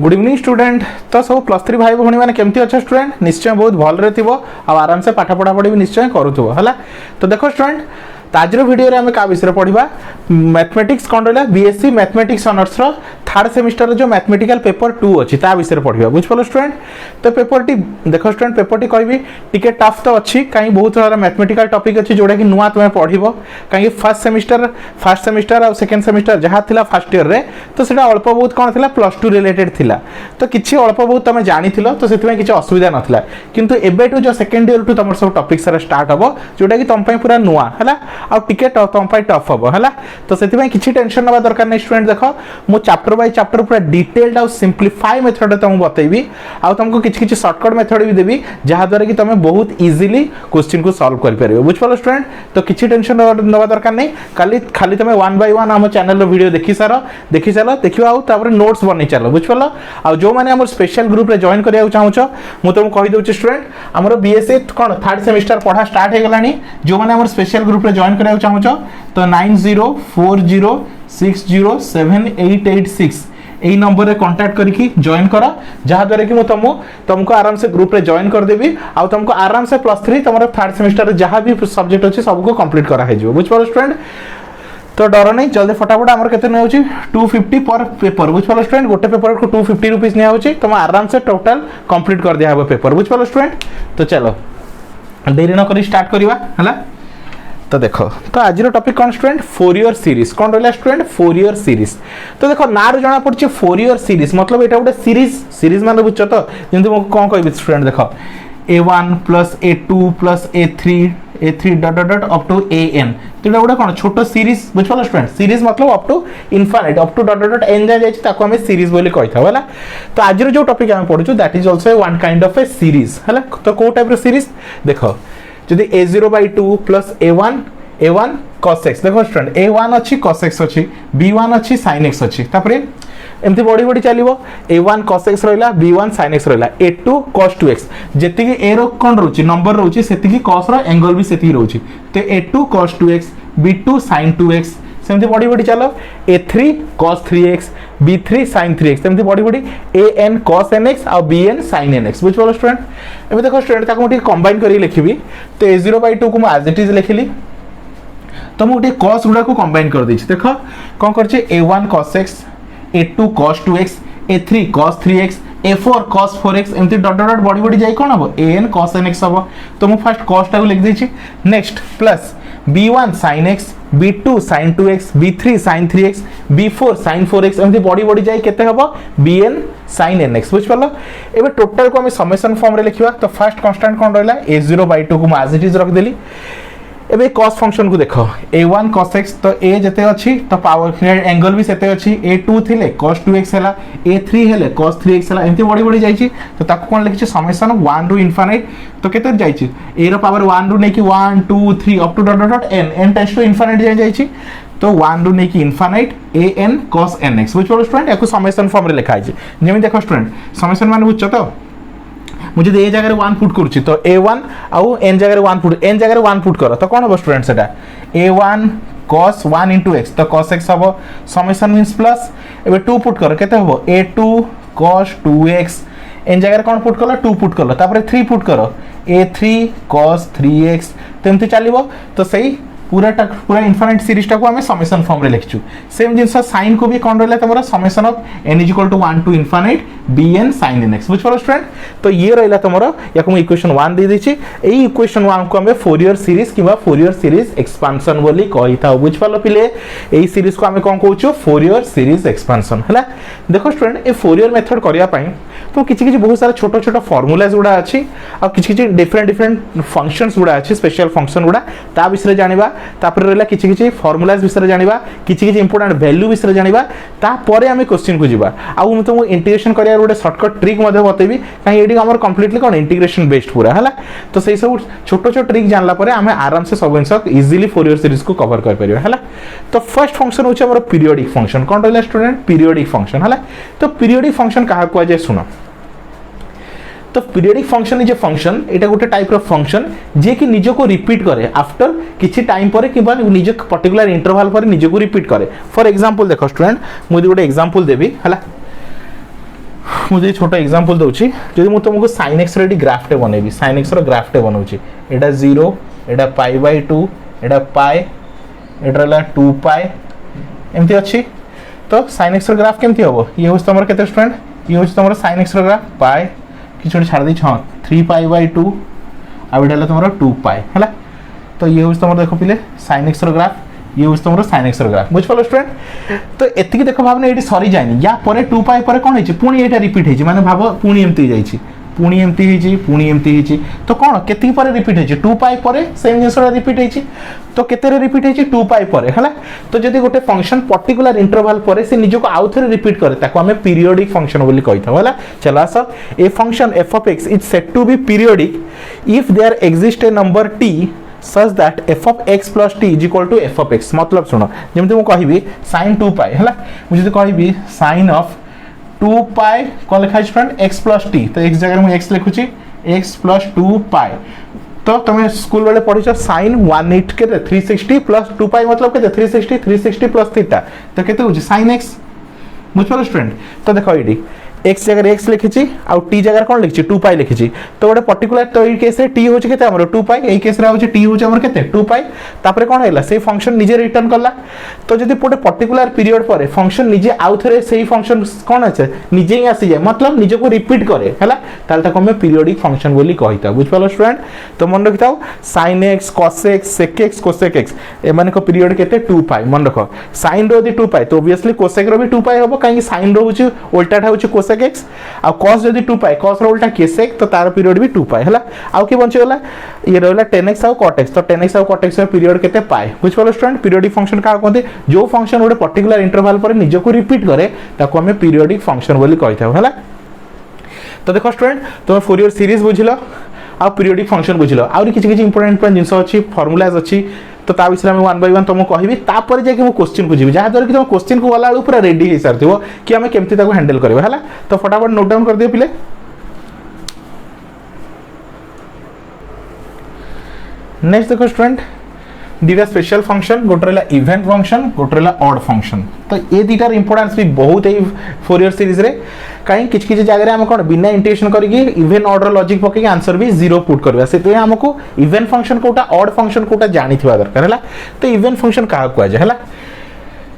Good evening student. तो सब plus three भाई भौणी मैंने केमती अच्छा स्टूडेंट निश्चय बहुत भलरे थी आराम से पाठ पढ़ापढ़ी भी निश्चय करूथबो हला। तो देखो स्टूडेंट आज वीडियो रे आम क्या विषय पढ़ा मैथमेटिक्स कौन रहा बीएससी मैथमेटिक्स ऑनर्स रो थर्ड सेमिस्टर जो मैथमेटिकल पेपर 2 अच्छी ता विषय पढ़ा बुझिपाल स्टूडेंट। तो पेपर टी देखो स्टूडेंट पेपर टी कहबी टिके टफ तो अच्छी कहीं बहुत सारा मैथमेटिकल टॉपिक अच्छी जोड़ा कि नुआ तुम्हें पढ़िबो कहीं फर्स्ट सेमिस्टर और सेकंड सेमिस्टर जहाँ थिला फर्स्ट ईयर रे तो सेटा अल्प बहुत कौन थिला प्लस 2 रिलेटेड थिला तो किछि अल्प बहुत तुम जानिथिलो तो सेति किछि असुविधा नथिला किंतु एबेटू जो सेकंड ईयर टू तुम सब टॉपिक सारा स्टार्ट हबो जोटा कि तुम पूरा नुआ हला आ टिकेट तुम टफ हम है तो से किसी टेंशन ना दरकार नहीं स्टूडेंट। देख मु चैप्टर बाय चैप्टर पूरा डिटेल्ड आउ सिंप्लीफाई मेथड तुमको बतेबी आ तुमको किसी शॉर्टकट मेथड भी देवी जहाद्वारा कि तुम बहुत इजीली क्वेश्चन को सॉल्व कर पारे बुझिपाल स्टूडेंट। तो किसी टेंशन ना दरकार नहीं खाली तुम वन बाय वन आम चैनल वीडियो देखी सार देखियो आउर नोट्स बन चलो बुझिपाल। आ जो मैंने आम स्पेशल ग्रुप रे जॉइन करिया चाहूछ मु तुमको कहि दउछि स्टूडेंट आमर बीएससी कौन थर्ड सेमिस्टर पढ़ा स्टार्ट हो गलानी जो मैंने आम स्पेशल ग्रुप रे जॉइन करिया चाहूछ तो 9040607886 यही नंबर रे कांटेक्ट करके जॉइन कर जहाद्वारा कि तुमको आराम से ग्रुप रे जॉइन कर देबी आ तुमको आराम से प्लस 3 तुम थर्ड सेमिस्टर जहाँ भी सब्जेक्ट अच्छे सबको कंप्लीट करा है बुझिपाल स्टूडेंट। तो डर नहीं जल्दी फटाफट आमर केते नै होची 250 पर पेपर बुझिपाल स्टूडेंट गोटे पेपर को 250 रुपीस नै होची तुम आराम से टोटल कंप्लीट कर दिया है पेपर बुझिपाल स्टूडेंट। तो चलो देरी न करी स्टार्ट करवा हला। तो देखो तो आज टॉपिक कौन स्टूडेंट फोरियर सीरीज कौन रहा स्टूडेंट फोरियर सीरीज। तो देखो ना जना पड़ी फोरियर सीरीज मतलब यहाँ गोटे सीरीज मान बुझ तो जमी कौन कह स्टूडेंट देख A1 plus A2 plus A3 dot dot up to AN तो ये गोटे कौन छोट सीरीज बुझिपाल स्टूडेंट सीरीज मतलब up to infinite up to dot dot N जाए जाए सीरीज बोली कही था है। तो आज जो टॉपिक आम पढ़ु that is also one kind of A series है। तो कौ टाइप सीरीज देखो जदि A0/2 plus A1 cos x देखो स्टूडेंट A1 अच्छी cos x अच्छी B1 अच्छी sin x अच्छी तापरे एमती बढ़ी बढ़ी चलो A1 cos x रहा B1 sin x रहा A2 cos 2x जेतिकी A रो कौन रोची नंबर रोची सेतिकी cos रो एंगल भी सेतिकी रोची तो A2 cos 2x B2 sin 2x सेमती बढ़ी बढ़ी चलो A3 cos 3x B3 sin 3x सेमती बढ़ी बढ़ी AN cos nx और BN sin nx बुझिपाल स्टूडेंट। एबे देखो स्टूडेंट ताको मुठी कंबाइन करी लिखिबी तो A0/2 को मैं एज इट इज लिखिली तो मुठी cos गुडा को कंबाइन कर देछि देखो कोन करछि A1 cos x A2 cos 2x A3 cos 3x A4 cos 4x एमती डॉट डॉट बढ़ी बढ़ी जाई कोन हबो AN cos nx हबो तो मु फर्स्ट cos टा को लिख देछि next plus B1 sin x B2 sin 2x B3 sin 3x B4 sin 4x एमती बढ़ी बढ़ी जाई केते हबो BN sin nx बुझ पालो। एबे टोटल को हम समेशन फॉर्म रे लिखिबा तो फर्स्ट कांस्टेंट कोन रहला A0/2 को एज इट इज रख देली। एबे cos फंक्शन को देखो A1 cos x तो A जते अछि तो पावर एंगल भी सेते अछि A2 थिले cos 2x हला A3 हेले cos 3x हला एमती बढ़ी बढ़ी जाईची तो ताको कोन लिखछि समेशन 1 टू इनफाइनाइट तो केते जाईची A रो पावर 1 रु नै कि 1 2 3 up to dot dot n tends to infinite जाई जाईची तो 1 रु नै कि इनफाइनाइट AN cos nx बुझ पड़ो स्टूडेंट याको समेशन फॉर्म रे लिखा है जेमि देखो स्टूडेंट समेशन माने बुझ तो मुझे ए जगह 1 पुट करूची तो A1 आउ n जगह 1 पुट n जगह 1 पुट करो तो कौन हो स्टूडेंट सेटा A1 cos 1 into x तो cos x हबो समेशन मींस प्लस एबे 2 पुट करो केते हबो A2 cos 2x n जगह कौन पुट कलो 2 पुट कलो तापर 3 पुट करो A3 cos 3x तेमती चलिबो तो सही पूरा इनफाइनाइट सीरीज टा को हमें समेशन फॉर्म रे लिखचु सेम जिंस साइन को भी कोन रहला तमरा summation of n = 1 to infinite bn sin nx बुझ पालो स्टूडेंट। तो ये रहला तमरा याको हम इक्वेशन 1 दे दिछि एई इक्वेशन 1 को हमें फोरियर सीरीज किबा फोरियर सीरीज एक्सपांशन बोली कहि था बुझ पालो पिले एई सीरीज को हमें कोन कहउछु फोरियर सीरीज एक्सपांशन हला। देखो स्टूडेंट ए फोरियर मेथड करिया पई तो किछि किछि बहुत सारा छोटो छोटो फार्मूलाज गुडा अछि आ किछि किछि डिफरेंट फंक्शंस गुडा अछि स्पेशल फंक्शन गुडा ता विषय जानिबा तापर रहला किछि किछि फार्मूलाज विषय जानिबा किछि किछि इंपोर्टेंट वैल्यू विषय जानिबा तापर हमें क्वेश्चन को जिबा आ हम तुमको इंटीग्रेशन करिया गोटे शॉर्टकट ट्रिक मध्ये बतेबी काहे एडी हमर कंप्लीटली कोन इंटीग्रेशन बेस्ड पूरा हला। तो सेही सब छोटो छोटो ट्रिक जानला परे हमें आराम से सब आंसर इजीली फोरियर सीरीज को कवर कर परिबा हला। तो फर्स्ट फंक्शन होछ हमर पीरियोडिक फंक्शन कोन रहला स्टूडेंट पीरियोडिक फंक्शन हला। तो पीरियोडिक फंक्शन कहा को जाय सुनो तो periodic function is a function एटा गोटे टाइप ऑफ फंक्शन जे कि निज को रिपीट करे आफ्टर किछि टाइम पर कि निज पर्टिकुलर इंटरवल पर निज को रिपीट करे। फॉर एग्जांपल देखो स्टूडेंट मुझे गोटे एग्जांपल देबी हला मुझे छोट एग्जांपल दूची जदि मु तुमको sin x रे ग्राफ टे बनेबी sin x रो ग्राफ टे बनाउची एटा 0 एटा π/2 एटा पाई एटा रहला 2 पाई एमती अछि तो sin x रो ग्राफ केमती होबो ये होस तमर केते स्टूडेंट ये होस तमर sin x रो ग्राफ पाई कि छोटी छाड़ दी 3 π/2 आ एटा रहला तमर 2 पाई हला तो ये होस तमर देखो पिले sin x रो ग्राफ ये होस तमर sin x रो ग्राफ बुझ पालो स्टूडेंट तो एतिकी देखो भाबने एटी सरी जायनी या परे 2 पाई परे कोन हेची पुनी एटा रिपीट हेची माने भाबो पुनी एमती जाईची पुनी एमती हेची पुनी एमती हेची तो कोन केति परे रिपीट हेची 2 पाई परे सेम जिंसरा रिपीट हेची तो केते रे रिपीट हेची 2 पाई परे हला तो जदी गोटे फंक्शन पर्टिकुलर इंटरवल परे से निजो को आउ थरे रिपीट करे ताको हमें पीरियोडिक फंक्शन बोली कहिथा हला चला स a function f of x is said to be periodic if there exists a number t such that f of x plus t is equal to f of x मतलब सुनो जेमते मु कहिबी sin 2 pi हला मु जदी कहिबी sin of 2 पाई कोन लिखा student x plus t तो x जगह मु x लिखुची x plus 2 पाई तो तुम स्कूल वाले पढ़ी sin 180 के 360 प्लस 2 पाई मतलब के 360 प्लस थीटा तो केते हो sin x बुझ पालो स्टूडेंट तो देखो एडी x जगह x लिखिची आ t जगह कोन लिखिची 2 पाई लिखिची तो गोटे पर्टिकुलर तो ई केस रे t होची केते हमर 2 पाई एई केस रे होची t होची हमर केते 2 पाई तापरे कोन हैला से फंक्शन निजे रिटर्न करला तो जदी पोटे पर्टिकुलर पीरियड परे फंक्शन निजे आउ थरे सेही फंक्शन कोन আছে निजे ही आसी जाय मतलब निजे को रिपीट करे हैला ताल ताको हम पीरियोडिक फंक्शन बोली कहिता बुझ पालो स्टूडेंट तो मन रखिताओ sin x cos x sec x cosec x ए माने को पीरियड केते 2 पाई मन रखो sin रो दी 2 पाई तो ऑब्वियसली cosec रो भी 2 पाई होबो काई sin रो होची उल्टाटा होची cosec x आ cos जदी 2 पाई cos रो उल्टा sec तो तार पीरियड भी 2 पाई हला आ के बंचे गला ये रहला 10x आ cot x तो 10x आ cot x रो पीरियड केते पाई बुझ पालो स्टूडेंट पीरियोडिक फंक्शन का कहते जो फंक्शन गोटे पर्टिकुलर इंटरवल पर निज को रिपीट करे ताको हमें पीरियोडिक फंक्शन बोली कहिथाउ हला तो देखो स्टूडेंट तुम फोरियर सीरीज बुझिलो आ पीरियोडिक फंक्शन बुझिलो आउरी किछि किछि इंपोर्टेंट जिंस अछि फार्मूलाज अछि तो ता विषय में 1 बाय 1 तुमको कहबी तापर जे कि मो क्वेश्चन बुझिबी जहा दर कि तुम क्वेश्चन को वाला पूरा रेडी हे सरथिबो कि हमें केमती ताको हैंडल करबा हला तो फटाफट नोट डाउन कर दियो पिले नेक्स्ट देखो स्टूडेंट दीटा स्पेशल फंक्शन गोटे रहा इवेंट फंक्शन गोटे रहा ऑड फंक्शन तो ये दीटार इंपोर्टेंस भी बहुत है फोरियर सीरीज रे कहीं किछ किछ जगह हम कोन बिना इंटीग्रेशन करके इवेंट ऑर्डर लॉजिक पके आंसर भी 0 पुट करबा से तो हमको इवेंट फंक्शन कोटा ऑड फंक्शन कोटा जानी थिबा दरकार हला तो इवेंट फंक्शन का को आजे हला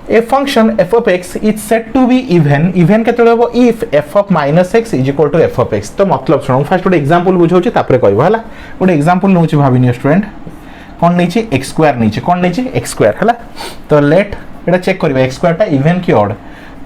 a function f of x is said to be even केतले हो if f of minus x is equal to f of x तो मतलब सुनो फर्स्ट गोटे एग्जांपल बुझौची तापरे कहबो हला गोटे एग्जांपल नउची भाबिनी स्टूडेंट कोन नीचे x स्क्वायर नीचे कोन नीचे x स्क्वायर हला तो लेट एटा चेक करबा x स्क्वायर टा इवन की ऑड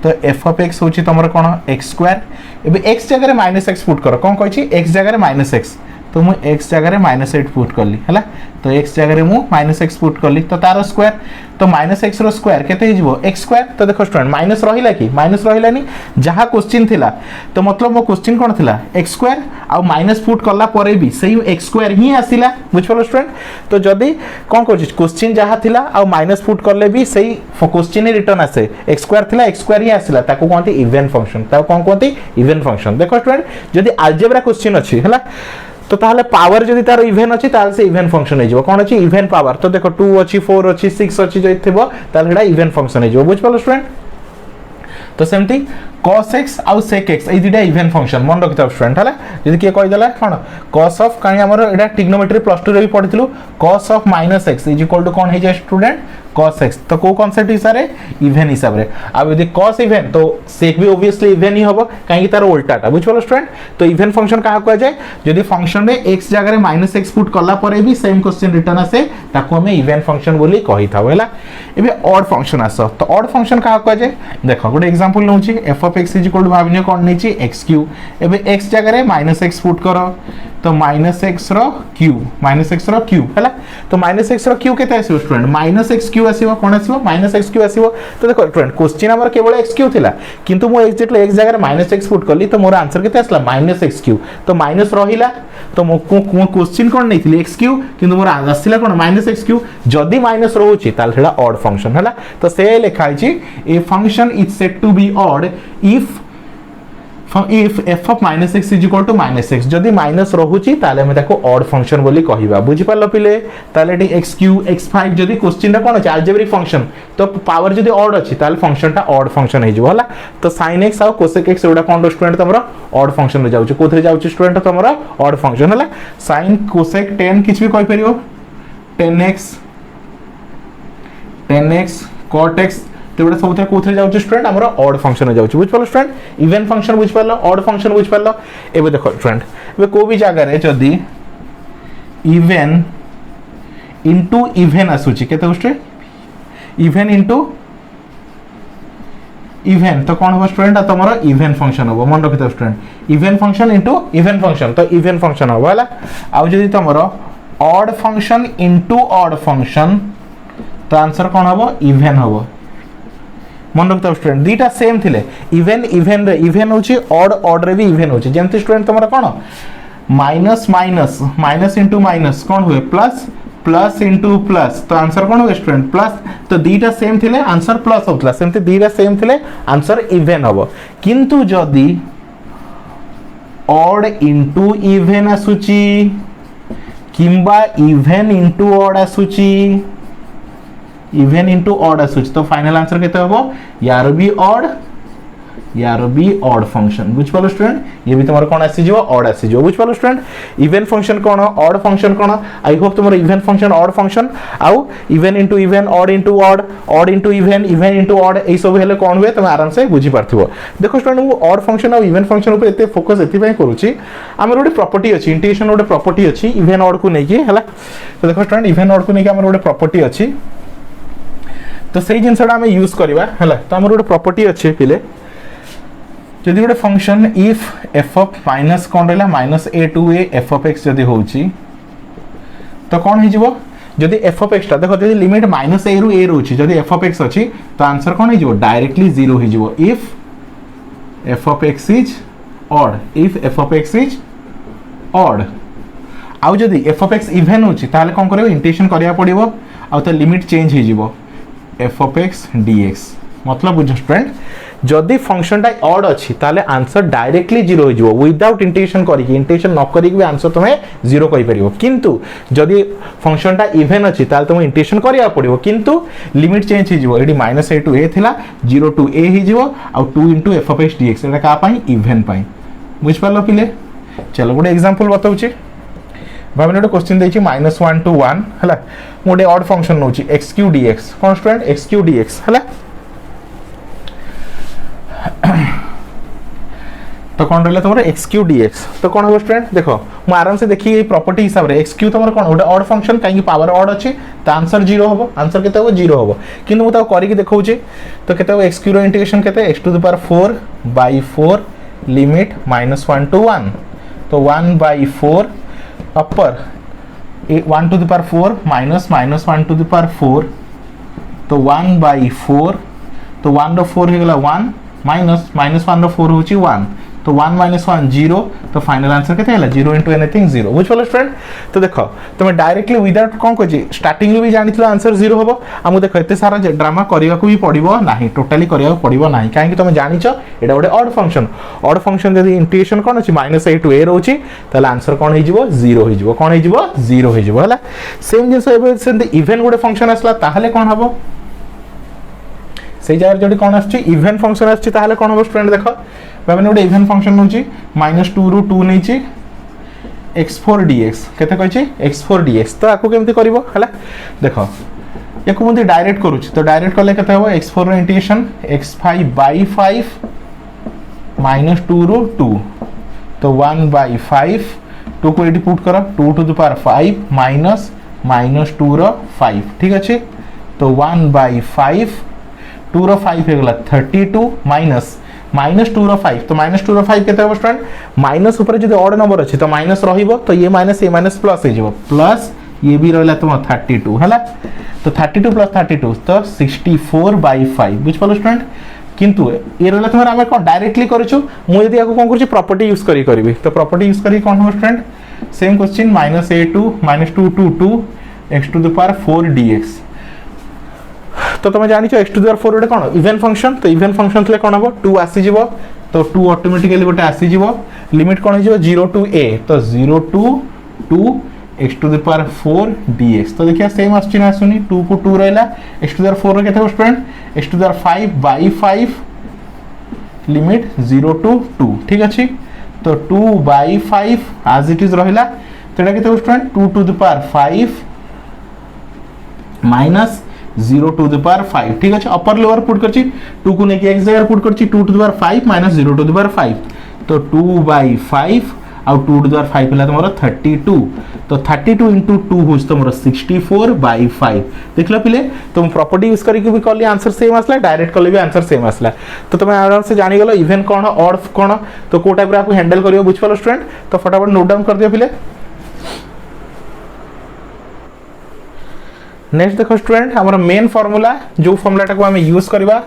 तो f of x होची तमर कोन x स्क्वायर एबे x जगह रे माइनस x पुट करो कोन कहची x जगह रे माइनस x तो मु x जगह रे माइनस 8 पुट करली हला तो x जगह रे मु माइनस x पुट करली तो तार स्क्वायर तो माइनस x रो स्क्वायर केते हे जिवो x स्क्वायर तो देखो स्टूडेंट माइनस रहिला कि माइनस रहिलानी जहा क्वेश्चन थिला तो मतलब मो क्वेश्चन कोन थिला x स्क्वायर आ माइनस पुट करला परे भी सही x स्क्वायर ही आसिला बुझ पालो स्टूडेंट तो जदी कोन कहछि क्वेश्चन जहा थिला आ माइनस पुट करले भी सही क्वेश्चन ही रिटर्न आसे x स्क्वायर थिला x स्क्वायर ही आसिला ताको कोनती इवेंट फंक्शन ताको कोन कोनती इवेंट फंक्शन देखो स्टूडेंट जदी अलजेब्रा क्वेश्चन अछि हला तो ताहले पावर जदी तार इवेंट अछि ताल से इवेंट फंक्शन हे जिवो कोन अछि इवेंट पावर तो देखो 2 अछि 4 अछि 6 अछि जै थिबो ताल हेडा इवेंट फंक्शन हे जिवो बुझ पालो स्टूडेंट तो सेमती cos x आ sec x ए दिटा इवेंट फंक्शन मन रखिता स्टूडेंट हला जदी के कहि देला कोन cos ऑफ कानी हमर एडा ट्रिग्नोमेट्री प्लस 2 रे भी पढितलु cos of -x is equal to कोन हे जे स्टूडेंट cos x तो को कांसेप्ट हिसाब रे इवेंट हिसाब रे अब यदि cos इवेंट तो sec भी ऑब्वियसली इवेंट ही होबो काहे कि तार उल्टाटा बुझ पालो स्टूडेंट तो इवेंट फंक्शन का कहै जाय जदी फंक्शन रे x जगह रे -x पुट करला परे भी सेम क्वेश्चन रिटर्न आसे ताको हमें इवेंट फंक्शन बोली कहि थाउ हैला एबे ऑड फंक्शन आसो तो ऑड फंक्शन का कहै जाय देखो गुड एग्जांपल नउची f of x is equal to भाबिने कोन नीची x3 एबे x जगह रे -x पुट करो तो -x रो क्यूब हैला तो -x रो क्यूब केते आसीबो स्टूडेंट -x3 आसीबो कोन आसीबो -x3 आसीबो तो देखो स्टूडेंट क्वेश्चन हमर केवल x3 थिला किंतु मो एक्जेक्टली x जगह रे -x पुट करली तो मोर आंसर केते आसला -x3 तो माइनस रहिला तो मो क्वेश्चन कोन नैथिली x3 किंतु मोर आसीला कोन -x3 जदी माइनस रहउची ताल हेला ऑड फंक्शन हैला तो से लिखाई छी a function is said to be odd if if F of minus X is equal to minus X जदि माइनस रोची ताले हमें ताको ऑड फंक्शन बोली कहिबा बुझी पारलो पिले ताले eighty x Q x five जदि क्वेश्चन टा कोन अछि अलजेब्रिक फंक्शन तो पावर जदि ऑड अछि ताले फंक्शन टा ऑड फंक्शन हे जो हला तो sin x और cosec x एडा कोन स्टूडेंट तमरा ऑड फंक्शन रे जाउछ कोथरे जाउछ स्टूडेंट तमरा ऑड फंक्शन हला sin cosec tan किछ भी कहि परियो 10x cot x तेबडा सबथे कोथरे जाउछ स्टूडेंट हमरा ऑड फंक्शन रे जाउछ बुझ पालो स्टूडेंट इवन फंक्शन बुझ पालो ऑड फंक्शन बुझ पालो एबे देखो स्टूडेंट एबे को भी जगह रे जदी इवन इनटू इवन आसुची केते स्टूडेंट इवन इनटू इवन तो कौन होगा स्टूडेंट तुम्हारा इवन फंक्शन होगा मन रखिथ student even function into even function तो इवन फंक्शन होगा हला आउ जदी तुम्हारा odd function into odd function तो आंसर कौन होगा इवन होगा मन रखिथ स्टूडेंट दीटा सेम थिले इवन इवन रे इवन होची ऑड ऑड रे भी इवन होची जेंति स्टूडेंट तुम्हारा कौन minus minus minus into minus कौन हुए प्लस प्लस इंटू प्लस तो आंसर कौन होगा स्टूडेंट प्लस तो दीटा सेम थिले आंसर प्लस होतला सेमते दीटा सेम थिले आंसर इवन हबो किंतु जदी ऑड इंटू इवन आसुची किंबा इवन इंटू ऑड आसुची इवन इंटू ऑड आसुची तो फाइनल आंसर केते हबो यार बी ऑड फंक्शन बुझ पालो स्टूडेंट ये भी तुम्हारा कौन आसी जो ऑड आसी जो बुझ पालो स्टूडेंट इवन फंक्शन कौन ऑड फंक्शन कौन आई होप तुम्हारा इवन फंक्शन ऑड फंक्शन आउ even into even odd into odd into even even into odd ए सब हेले कौन हुए तुम आराम से बुझी पारथिबो देखो स्टूडेंट वो ऑड फंक्शन और इवन फंक्शन ऊपर एते फोकस एति पय करूची हमर गोटे प्रॉपर्टी अछि इंटीग्रेशन गोटे प्रॉपर्टी अछि इवन ऑड को नेकी हला तो देखो स्टूडेंट इवन ऑड को नेकी हमर गोटे प्रॉपर्टी अछि तो सेही जिंसडा हम यूज करबा हला तो हमर गोटे प्रॉपर्टी अछि पिले जदि गोटे function if F of minus कौन रहा minus A to A F of X जदि होची तो कौन हो जदि एफ ऑफ एक्स देखो जदि लिमिट माइनस ए रु ए रोची जदि एफ ऑफ एक्स अच्छी तो आंसर कौन हो डायरेक्टली जीरो हो if F of x is odd if F of x is odd आउ जदि एफ ऑफ एक्स इवन होची ताले कौन करियो इंटीग्रेशन करिया पड़िबो आउ तो लिमिट चेंज हो जिवो एफ ऑफ एक्स डीएक्स मतलब बुझ स्टूडेंट जदि फंक्शन टा ऑड अच्छी ताले आंसर डायरेक्टली जीरो हो जिवो विदाउट इंटीग्रेशन करिके इंटीग्रेशन न करिके भी आंसर तुमे जीरो कहि परिबो किंतु जदि फंक्शन टा इवन अच्छी ताले तुमे इंटीग्रेशन करिया पड़िबो किंतु लिमिट चेंज हो जिवो एडी माइनस ए टू ए थिला 0 टू ए हो जिवो आ 2 into F of X DX एटा का पई इवन पई बुझ पालो पिले चलो गोटे एग्जांपल बताउची भाबने गोटे क्वेश्चन देछि -1 टू 1 हला मोटे ऑड फंक्शन नोची x q dx constant x q dx हला तो कौन रहा तुम्हारा एक्स क्यू डीएक्स तो कौन हो स्टूडेंट देखो मु आराम से देखिए प्रॉपर्टी हिसाब रे एक्स क्यू तुम्हारा कौन गोटे ऑड फंक्शन कहीं पावर ऑड अच्छी तो आंसर जीरो हम आंसर केते हो जीरो हम किंतु मुझे करके देखौची तो केते हो एक्स क्यू रो इंटीग्रेशन केते X to the power 4 by 4 limit -1 to 1 तो 1 by 4 upper 1 to the power 4 minus -1 to the power 4 तो 1 बाय 4 तो 1 रो 4 हो गला 1 माइनस -1 रो 4 होची 1 तो 1 - 1 0 तो फाइनल आंसर केते हला 0 इनटू एनीथिंग 0 बुझ पालो स्टूडेंट तो देखो तुम डायरेक्टली विदाउट कोन कोजी स्टार्टिंग रे भी जानिथिलो आंसर 0 होबो हमु देखो एते सारा ड्रामा करिया को भी पड़िबो नाही टोटली करिया पड़िबो नाही काहे कि तुम जानिचो एडा गोटे ऑड फंक्शन जदी इंटीग्रेशन कोन अछि -a टू a रहउची तले आंसर कोन हे जिवो 0 हे जिवो कोन हे जिवो 0 हे जिवो हला सेम जिंस एबे से इवन गोटे फंक्शन आसला ताहले कोन हबो से जगह जो कौन आछि इवन फंक्शन आछि ताहले कोन हो स्टूडेंट देखो भाबने गोटे इवन फंक्शन होछि -2 रु 2 नेछि x4 dx केते कहै छी x4 dx तो आको केमति करबो हला देखो याको मुंदी डायरेक्ट करूछि तो डायरेक्ट करले केते हो x4 रो इंटीग्रेशन x5 बाय 5 -2 रु 2 तो 1 बाय 5 2 को एडी पुट करो 2 टू द पावर 5 माइनस -2 रो 5 ठीक अछि तो 1 बाय 5 2 रो 5 हे गला 32 माइनस -2 रो 5 तो -2 रो 5 केते हो स्टूडेंट माइनस ऊपर जदी ऑड नंबर अछि तो माइनस रहिबो तो ये माइनस प्लस हे जिवो प्लस ये भी रहला तुम 32 हला तो 32 प्लस 32 तो 64 बाय 5 बुझ पालो स्टूडेंट किंतु ये रहला तुम हम कोन डायरेक्टली करछु मु यदि आको कोन करछु प्रॉपर्टी यूज करी करबी तो प्रॉपर्टी यूज करी कोन हो student same question -a2 -2 to 2 x to the power 4 dx तो तुम जानिछ x टू द पावर 4 रे कोन इवन फंक्शन तो इवन फंक्शन थले कोन हो 2 आसी जिवो तो 2 ऑटोमेटिकली गोटे आसी जीवो लिमिट कोन हो 0 टू a तो 0 to 2 x to the power 4 dx तो देखिए सेम आछी ना आसुनी 2 को 2 रहला x टू द पावर 4 रो केते student x to the power 5 by 5 limit 0 to 2 ठीक अछि तो 2 बाय 5 एज इट इज रहला तो एटा केते student 2 to the power 5 minus 0 to the power 5 ठीक है अपर लोअर पुट करछि 2 को नेके x जगह पुट करछि 2 to the power 5 minus 0 to the power 5 तो 2 बाय 5 आउ 2 टू द पावर 5 हला तमरो 32 तो 32 into 2 होस तमरो 64 बाय 5 देखला पिले तुम प्रॉपर्टी यूज करी के भी करली आंसर सेम आसला डायरेक्ट करले भी आंसर सेम आसला तो तुम आराम से जानि गेलो इवन कोन ऑड कोन तो को टाइप रे आपको हैंडल करियो बुझ पालो स्टूडेंट तो फटाफट नोट डाउन कर दियो पिले नेक्स्ट देखो स्टूडेंट हमारा मेन फार्मूला जो फार्मूलाटा को हम यूज करबा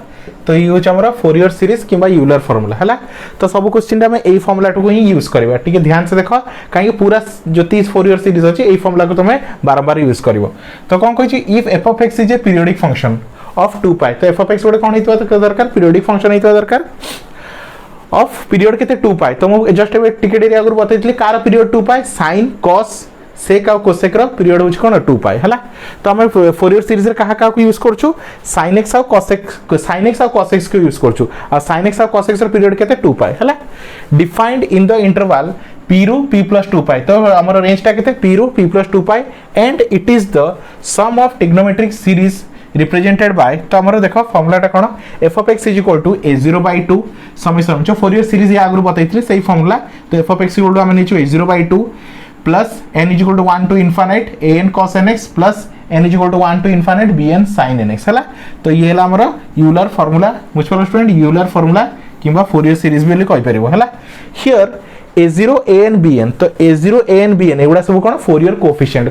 तो ये होच हमरा फोरियर सीरीज किबा यूलर फार्मूला हला तो सब क्वेश्चन रे हम एई फार्मूलाटा को ही यूज करबा ठीक है ध्यान से देखो काहे पूरा जो 30 फोरियर सीरीज अछि एई फार्मूला को तुमे बार-बार यूज करबो तो कोन कहै छी if f of x is a periodic function of 2 pi तो f of x गोटे कोन हेतबा तो दरकार पीरियोडिक फंक्शन हेतबा दरकार ऑफ पीरियड केते 2 पाई तो मु जस्ट टिकेट एरिया गुर बतैतली कार period 2 pi sin cos sec आ कोसेक रो पीरियड होछ कोन 2 पाई हला तो हम फोरियर सीरीज रे कहा को यूज करछु sin x आ cos x को यूज करछु आ sin x आ cos x रो पीरियड केते 2 पाई हला defined in the interval p रो p + 2 पाई तो हमर रेंज टा केते p रो p + 2 pi and it is the sum of trigonometric series represented by तो हमर देखो फार्मूलाटा कोन f of x = a0/2 समीकरण जो फोरियर सीरीज या आगु बतैतली सही फार्मूला तो f of x = हम नेछु a0/2 plus n = 1 to infinite an cos nx plus n = 1 to infinite bn sin nx हला तो ये हला हमर यूलर फार्मूला बुझ पालो स्टूडेंट यूलर फार्मूला किबा फोरियर सीरीज बेली कहि परिबो हला हियर a0 an bn तो a0 an bn एगुडा सब कोन फोरियर कोएफिशिएंट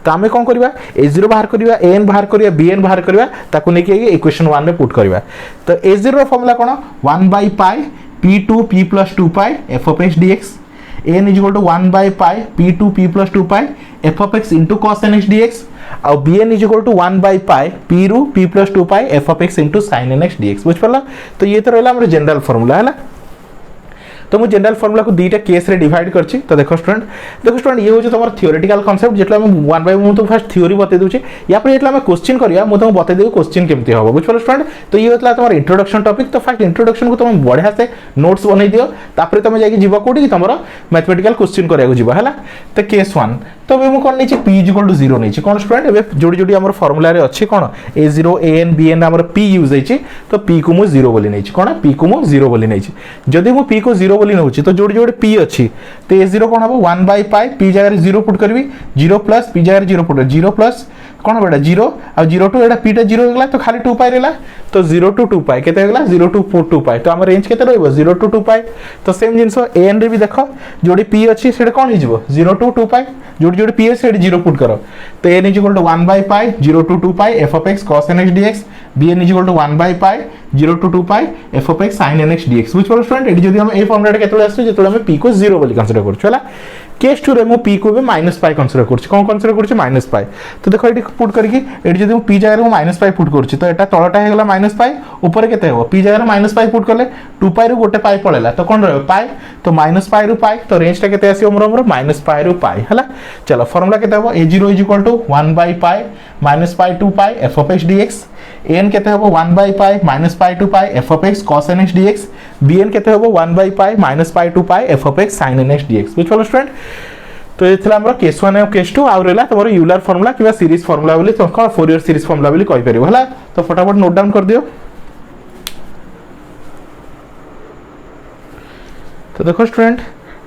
तो हमें कोन करबा a0 बाहर करबा an बाहर करबा bn बाहर करबा ताकू ने के इक्वेशन 1 में पुट करबा तो a0 row formula cone 1/pi p2 p + 2 pi f of x dx an = 1/pi p2 p + 2 pi f of x into cos nx dx और bn = 1/pi p ru p + 2 pi f of x into sin nx dx बुझ पड़ला तो ये तो रहला हमर general formula हला तो मु जनरल फार्मूला को दीटा केस रे डिवाइड करछि तो देखो स्टूडेंट ये हो जे तमर थ्योरेटिकल कांसेप्ट जेतला हम 1 बाय मु तो फर्स्ट थ्योरी बते दोछि या पर जेतला हम क्वेश्चन करिया मु तो बते देबो क्वेश्चन केमती होबो बुझ पड़ला स्टूडेंट तो ये होतला तमर इंट्रोडक्शन टॉपिक तो फर्स्ट इंट्रोडक्शन को तुम बढ़िया से नोट्स बनै दियो तापर तुम जाई जीवा कोडी तमर मैथमेटिकल क्वेश्चन करिया को जीवा हला तो केस 1 तो बे मु कोन नै छी p = 0 नै छी कोन स्टूडेंट एबे जोडी जोडी हमर फार्मूला रे अछि कोन a0 an bn हमर p यूज होइ छी तो p को मु 0 बोली नै छी कोन p को मु 0 बोली नै छी जदी मु p को 0 बोली नउछि तो जोडी जोडी p अछि तो a0 कोन हबो 1/pi p जगह 0 पुट करबी 0 + p जगह 0 पुट 0 + कोन बेटा 0 आ 0 टू एटा p टा 0 होगला तो खाली 2 पाई रहला तो 0 टू 2 पाई केते होगला 0 टू 2 पाई तो हमर रेंज केते रहइबो 0 टू 2 पाई तो सेम जिंसो an रे भी देखो जोडी p अछि सेटा कोन हिजबो 0 टू 2 पाई जोडी जोडी p सेट 0 पुट करो तो n = 1/pi 0 to 2 pi f of x cos nx dx bn = 1/pi 0 to 2 pi f of x sin nx dx बुझ पड़ो स्टूडेंट एडी जदी हम ए फॉर्मूला केतले आसु जेतले हम p को 0 बोली कंसीडर करछु हला केस 2 रे मु p को भी -pi कंसीडर करछु कोन कंसीडर करछु -pi तो देखो एडी पुट करके एडी जदी मु p जगह रे -pi पुट करछु तो एटा तळटा हे गेला -pi ऊपर केते हो p जगह रे -pi पुट करले 2 पाई रो गोटे पाई पळेला तो कोन रहबो पाई तो -pi रो पाई तो रेंज ता केते आसी हमर -pi रो पाई हला चलो फार्मूला केते हो a0 = 1/pi -pi 2 pi f of x dx an केते हो 1/pi -pi 2 pi f of x cos nx dx bn केते हो 1/pi -pi 2 pi f of x sin nx dx बुझ पलो स्टूडेंट तो ये थला हमर केस 1 और केस 2 आ रहला तमरो यूलर फार्मूला किबा सीरीज फार्मूला बोली तो कोन फोरियर सीरीज फार्मूला बोली कहि परिबो हला तो फटाफट नोट डाउन कर दियो तो देखो स्टूडेंट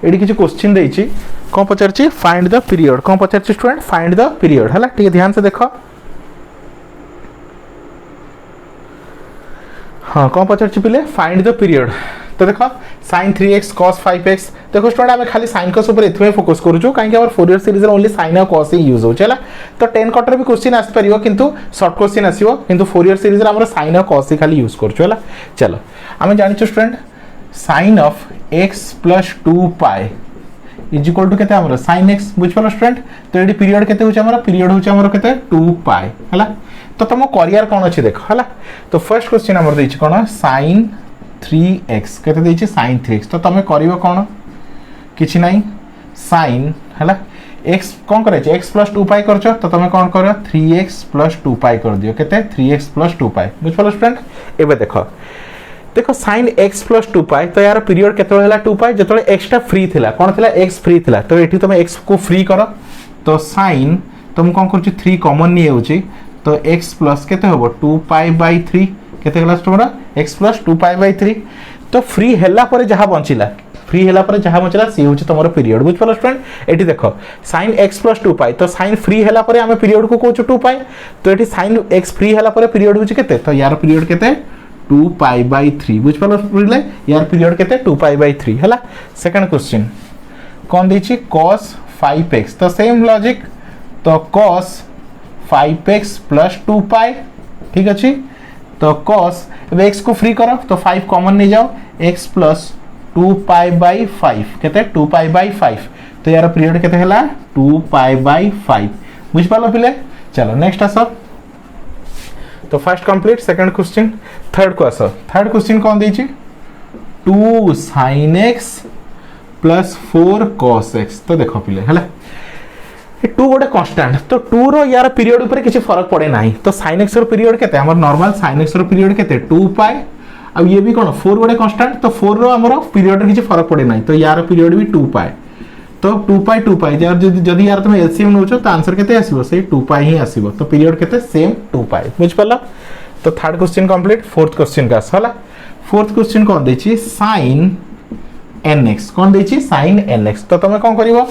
एडी किछ क्वेश्चन देइछि कोन पचारछि फाइंड द पीरियड कोन पचारछि स्टूडेंट फाइंड द पीरियड हला ठीक है ध्यान से देखो हां कोन पचारछि पिले फाइंड द पीरियड तो देखो sin 3x cos 5x देखो स्टूडेंट हमें खाली sin cos ऊपर एथमे फोकस करू छु काहे कि हमर फोरियर सीरीज रे ओनली sin और cos ही यूज हो चला तो 10 कटर भी क्वेश्चन आस परियो किंतु शॉर्ट क्वेश्चन आसीबो किंतु फोरियर सीरीज रे हमर sin और cos ही खाली यूज करू चला चलो हमें जानि छु student sin of x + 2 pi is equal to केते हमर sin x बुझ पलो स्टूडेंट तो एडी पीरियड केते होछ हमर पीरियड होछ हमर केते 2 pi हला तो तुम करियर कोन अछि देखो हला तो फर्स्ट क्वेश्चन हमर दैछि कोन sin 3x केते देछि sin 3x तो तमे करिवो कोन किछि नाही sin हला x कोन करे छ x + 2 पाई करछ तो तमे कोन करो 3x + 2 पाई कर दियो केते 3x + 2 पाई बुझ पलो स्टूडेंट एबे देखो sin x + 2 पाई तो यार पीरियड केते होला 2 पाई जतले x टा फ्री थिला कोन थिला x फ्री थिला तो एठी तमे x को फ्री करो तो sin तुम कोन करछ 3 कॉमन नि हेउची तो x प्लस केते होबो 2 पाई बाय 3 केते क्लास तोरा x प्लस 2 पाई बाय 3 तो फ्री हेला परे जहा बंचिला सी होची तमरो पीरियड बुझ पलो स्टूडेंट एठी देखो sin x प्लस 2 पाई तो sin फ्री हेला परे हमें पीरियड को कोच 2 पाई तो एठी sin x फ्री हेला परे पीरियड होची केते तो यार पीरियड केते 2 पाई बाय 3 बुझ पलो स्टूडेंट यार पीरियड केते 2 पाई बाय 3 हला सेकंड क्वेश्चन कोन देछि cos 5x तो सेम लॉजिक तो cos 5x + 2 पाई ठीक अछि तो cos अब x को फ्री करो तो 5 कॉमन नहीं जाओ x + 2 पाई बाय 5 केते 2 पाई बाय 5 तो यार पीरियड केते हला 2 पाई बाय 5 बुझ पालो पिले चलो नेक्स्ट आसो तो first complete second question third को आसो थर्ड क्वेश्चन कोन देछि 2 sin x + 4 cos x तो देखो पिले हला 2 गोटे कांस्टेंट तो 2 रो यार पीरियड ऊपर किसी फरक पड़े नाही तो sin x रो पीरियड केते हमर नॉर्मल sin x रो पीरियड केते 2 पाई अब ये भी कोन 4 गोटे कांस्टेंट तो 4 रो हमर पीरियड रे किसी फरक पड़े नाही तो यार पीरियड भी 2 पाई तो 2 पाई यार जदी यार तुम एलसीएम नोचो तो आंसर केते आसीबो से 2 पाई ही आसीबो तो पीरियड केते सेम 2 पाई बुझ पल्ला तो third question complete fourth question का हला फोर्थ क्वेश्चन कोन देछि sin nx कोन देछि sin nx तो तमे कोन करिवो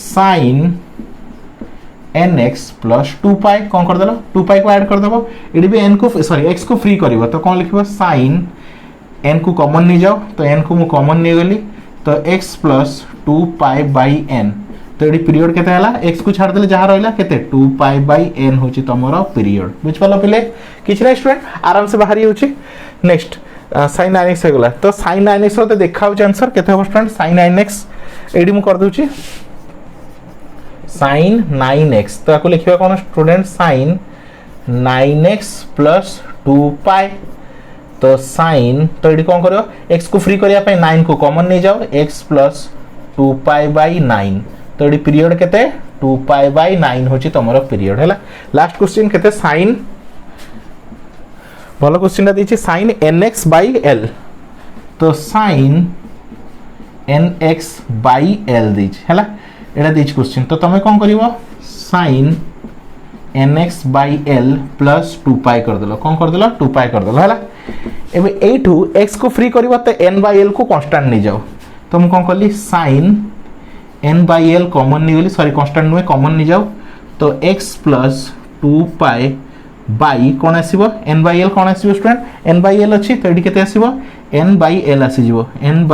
sin nx + 2 पाई कोन कर देलो 2 पाई को ऐड कर देबो एडी भी n को सॉरी x को फ्री करिवो तो कोन लिखिबो sin n को कॉमन नहीं जाओ तो n को मु कॉमन नहीं गली तो x + 2 पाई बाय n तो एडी पीरियड केते हला x को छाड़ देले जहा रहला केते 2 पाई बाय n होची तमरो पीरियड बुझ पालो पिले किछ रे स्टूडेंट आराम से बाहरी होची नेक्स्ट sin 9x हेगला तो sin 9x रो तो देखाउ आंसर केते हो स्टूडेंट sin 9x एडी मु कर दोची sin 9x तो आपको लिखिबा कोन स्टूडेंट sin 9x + 2 पाई तो sin तो एडी कोन करियो x को फ्री करिया पे 9 को कॉमन नहीं जाओ x + 2 पाई बाय 9 तो एडी पीरियड केते 2 पाई बाय 9 होची तमरो पीरियड हैला लास्ट क्वेश्चन केते sin भलो क्वेश्चन दैछि sin nx / l तो sin nx / l दैछि हैला एडा दैछि क्वेश्चन तो तमे कोन करिवो sin nx / l + 2 पाई कर देलो कोन कर देलो 2 पाई कर देलो हैला एबे एठू x को फ्री करिवो तो n / l को कांस्टेंट नहीं जाओ तो हम कोन करली sin n / l कॉमन नहीं गली सॉरी कांस्टेंट नुए कॉमन नहीं जाओ तो x + 2 पाई बाई कोन आसीबो n / l कोन आसीबो स्टूडेंट n / l अछि तो एडी केते आसीबो n / l आसी जिवो n /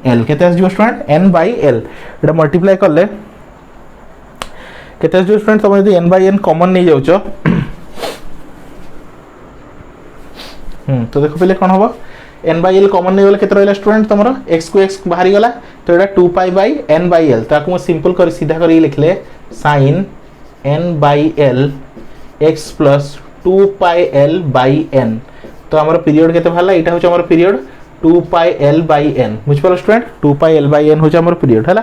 l केते आसीबो स्टूडेंट n / l एटा मल्टीप्लाई करले केते आसीबो स्टूडेंट तुम यदि n / n कॉमन नहीं जाउचो तो देखो पहले कोन होबो n / l कॉमन नहीं गले केते रहला स्टूडेंट तमरो x को x बाहरी गला तो एटा 2 पाई बाय n / l ताको मो सिंपल कर सीधा कर लिखले sin n / l x + 2 pi l / n तो हमर पीरियड केते भला एटा होछ हमर पीरियड 2 पाई l / n बुझ पालो स्टूडेंट 2 पाई l / n होछ हमर पीरियड हला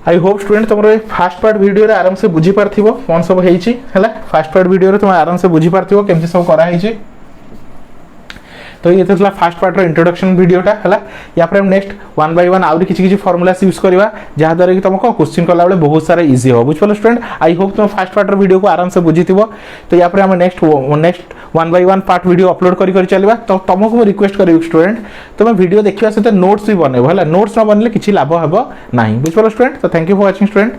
आई होप स्टूडेंट तुमरो फर्स्ट पार्ट वीडियो रे आराम से बुझी पारथिबो कोन सब हेछि हला फर्स्ट पार्ट वीडियो रे तुम आराम से बुझी पारथिबो केमसे सब करा हेछि तो ये था फर्स्ट पार्ट इंट्रोडक्शन वीडियोटा है या हम नेक्स्ट 1 बाय 1 आउरी किछि फॉर्मुलास यूज करवा जहाँ द्वारा कि तुमको क्वेश्चन कला बेले बहुत सारा इजी हो बुझ पालो स्टूडेंट आई होप तुम फर्स्ट पार्ट वीडियो को आराम से बुझीथिबो तो या हम next 1 by 1 part video upload करी चलवा तो तुमको मैं रिक्वेस्ट करी स्टूडेंट तुम वीडियो देखिया सहित नोट्स भी बनैबो है नोट्स न बनले किछि लाभ हेबो नाही बुझ पालो स्टूडेंट तो thank you for watching student.